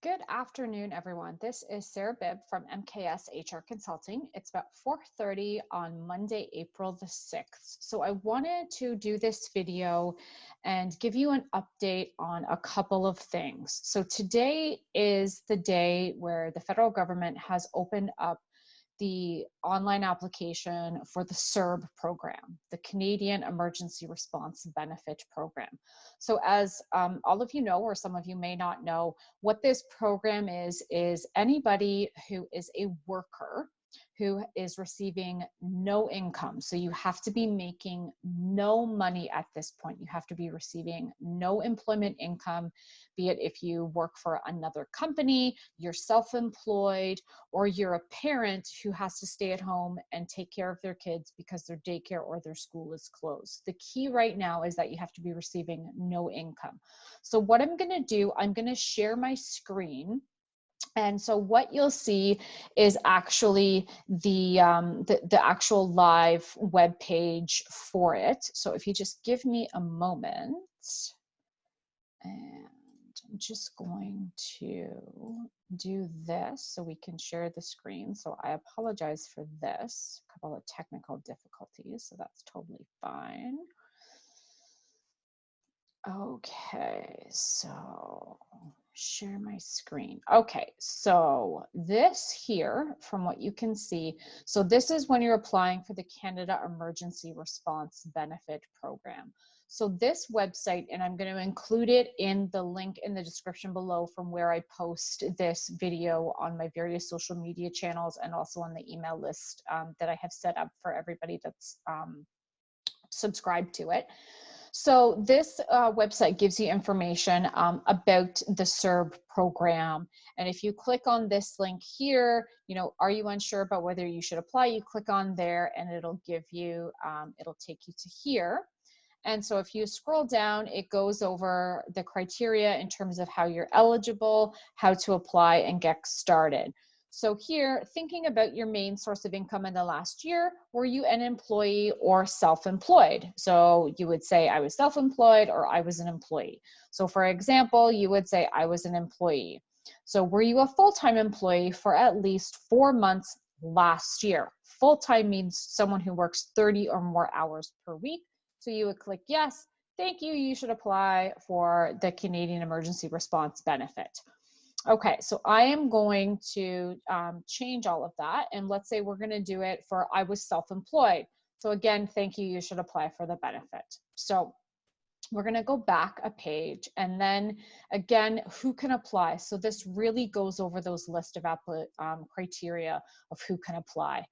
Good afternoon, everyone. This is Sarah Bibb from MKS HR Consulting. It's about 4:30 on Monday, April the 6th. So I wanted to do this video and give you an update on a couple of things. So today is the day where the federal government has opened up the online application for the CERB program, the Canadian Emergency Response Benefit Program. So as all of you know, or some of you may not know, what this program is anybody who is a worker who is receiving no income. So you have to be making no money at this point. You have to be receiving no employment income, be it if you work for another company, you're self-employed, or you're a parent who has to stay at home and take care of their kids because their daycare or their school is closed. The key right now is that you have to be receiving no income. So what I'm going to do, I'm going to share my screen. And so what you'll see is actually the actual live web page for it. So if you just give me a moment, and I'm just going to do this so we can share the screen. So I apologize for this, a couple of technical difficulties, so that's totally fine. Okay, so share my screen. Okay, so this here, from what you can see, so this is when you're applying for the Canada Emergency Response Benefit Program. So this website, and I'm going to include it in the link in the description below from where I post this video on my various social media channels and also on the email list that I have set up for everybody that's subscribed to it. So this website gives you information about the CERB program. And if you click on this link here, you know, are you unsure about whether you should apply? You click on there and it'll give you, it'll take you to here. And so if you scroll down, it goes over the criteria in terms of how you're eligible, how to apply and get started. So here, thinking about your main source of income in the last year, were you an employee or self-employed? So you would say I was self-employed or I was an employee. So for example, you would say I was an employee. So were you a full-time employee for at least 4 months last year? Full-time means someone who works 30 or more hours per week. So you would click yes, thank you, you should apply for the Canadian Emergency Response Benefit. Okay, so I am going to change all of that. And let's say we're going to do it for I was self-employed. So again, thank you, you should apply for the benefit. So we're going to go back a page and then again, who can apply? So this really goes over those list of criteria of who can apply.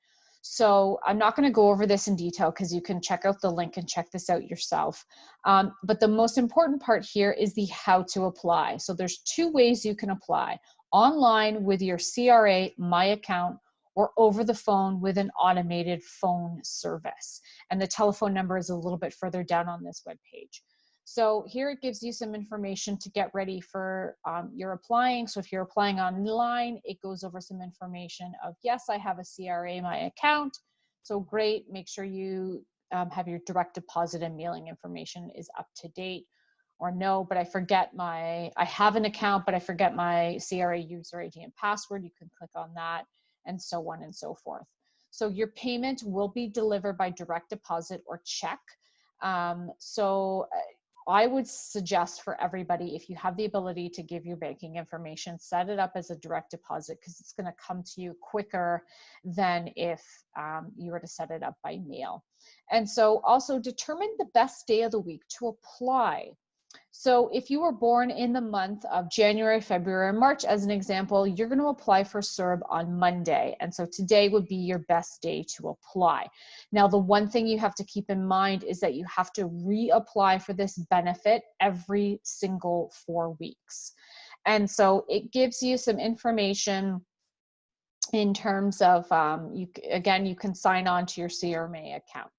So I'm not going to go over this in detail because you can check out the link and check this out yourself. But the most important part here is the how to apply. So there's 2 ways you can apply: online with your CRA My Account, or over the phone with an automated phone service. And the telephone number is a little bit further down on this web page. So here it gives you some information to get ready for your applying. So if you're applying online, it goes over some information of, yes, I have a CRA My Account. So great, make sure you have your direct deposit and mailing information is up to date. Or no, but I have an account, but I forget my CRA user ID and password. You can click on that, and so on and so forth. So your payment will be delivered by direct deposit or check. So I would suggest for everybody, if you have the ability to give your banking information, set it up as a direct deposit because it's going to come to you quicker than if you were to set it up by mail. And so also determine the best day of the week to apply. So if you were born in the month of January, February, and March, as an example, you're going to apply for CERB on Monday. And so today would be your best day to apply. Now, the one thing you have to keep in mind is that you have to reapply for this benefit every single 4 weeks. And so it gives you some information in terms of, you can sign on to your CRMA account.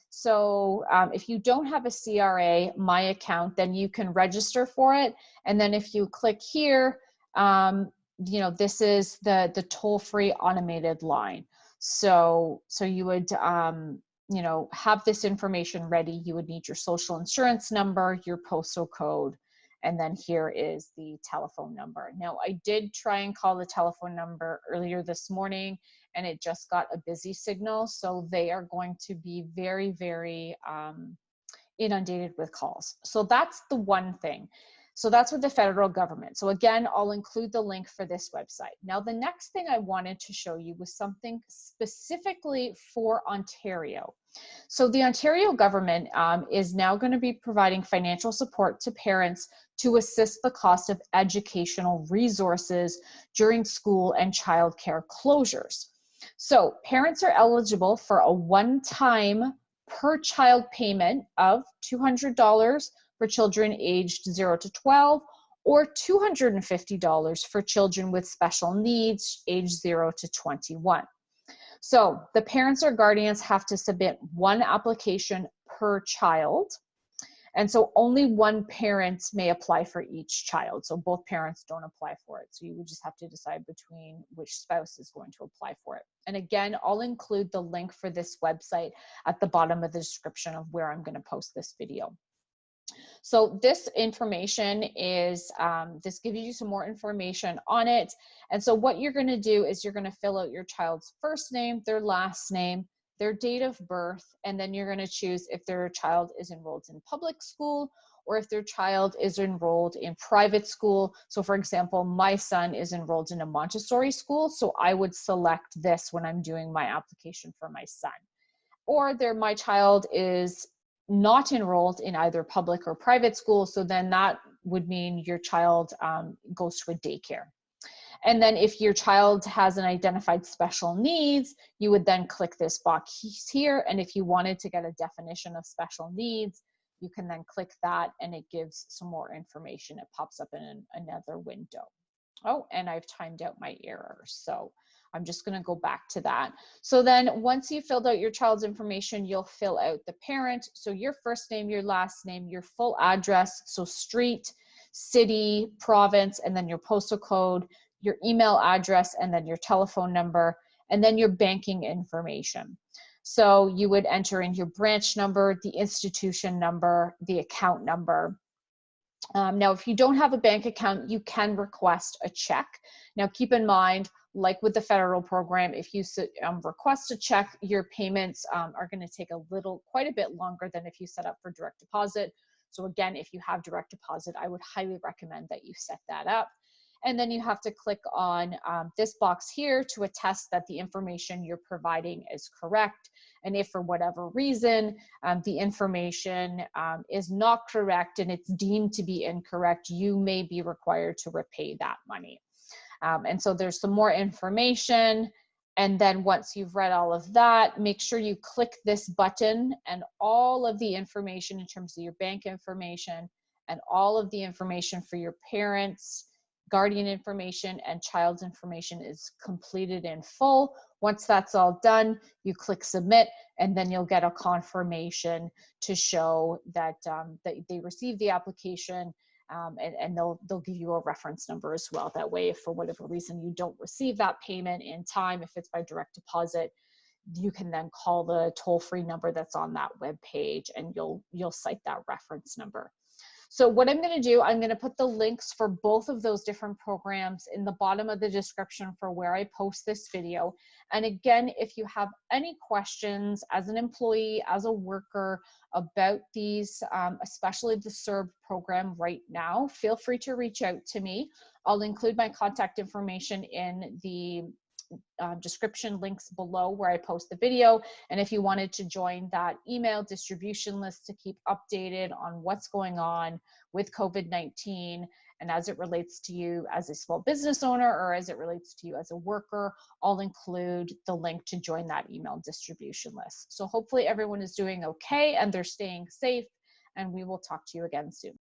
So if you don't have a CRA My Account, then you can register for it. And then if you click here, you know, this is the toll-free automated line. So you would, you know, have this information ready. You would need your social insurance number, your postal code, And then here is the telephone number. Now, I did try and call the telephone number earlier this morning, and it just got a busy signal. So they are going to be very, very inundated with calls. So that's the one thing. So that's with the federal government. So again, I'll include the link for this website. Now, the next thing I wanted to show you was something specifically for Ontario. So the Ontario government is now going to be providing financial support to parents to assist the cost of educational resources during school and childcare closures. So parents are eligible for a one-time per child payment of $200 for children aged 0 to 12, or $250 for children with special needs aged 0 to 21. So the parents or guardians have to submit one application per child. And so only one parent may apply for each child. So both parents don't apply for it. So you would just have to decide between which spouse is going to apply for it. And again, I'll include the link for this website at the bottom of the description of where I'm going to post this video. So this information is, this gives you some more information on it. And so what you're going to do is you're going to fill out your child's first name, their last name, their date of birth, and then you're going to choose if their child is enrolled in public school or if their child is enrolled in private school. So for example, my son is enrolled in a Montessori school, so I would select this when I'm doing my application for my son. Or my child is not enrolled in either public or private school, so then that would mean your child goes to a daycare. And then if your child has an identified special needs, you would then click this box here. And if you wanted to get a definition of special needs, you can then click that and it gives some more information. It pops up in another window. Oh, and I've timed out my error. So I'm just going to go back to that. So then once you filled out your child's information, you'll fill out the parent. So your first name, your last name, your full address. So street, city, province, and then your postal code, your email address, and then your telephone number, and then your banking information. So you would enter in your branch number, the institution number, the account number. Now, if you don't have a bank account, you can request a check. Now, keep in mind, like with the federal program, if you request a check, your payments are going to take quite a bit longer than if you set up for direct deposit. So again, if you have direct deposit, I would highly recommend that you set that up. And then you have to click on this box here to attest that the information you're providing is correct. And if for whatever reason the information is not correct and it's deemed to be incorrect, you may be required to repay that money. And so there's some more information. And then once you've read all of that, make sure you click this button, and all of the information in terms of your bank information and all of the information for your parents, guardian information, and child's information is completed in full. Once that's all done, you click submit, and then you'll get a confirmation to show that, that they received the application, and they'll give you a reference number as well. That way, if for whatever reason you don't receive that payment in time, if it's by direct deposit, you can then call the toll-free number that's on that web page, and you'll cite that reference number. So what I'm going to do, I'm going to put the links for both of those different programs in the bottom of the description for where I post this video. And again, if you have any questions as an employee, as a worker about these, especially the CERB program right now, feel free to reach out to me. I'll include my contact information in the description links below where I post the video. And if you wanted to join that email distribution list to keep updated on what's going on with COVID-19 and as it relates to you as a small business owner or as it relates to you as a worker, I'll include the link to join that email distribution list. So hopefully everyone is doing okay and they're staying safe, and we will talk to you again soon.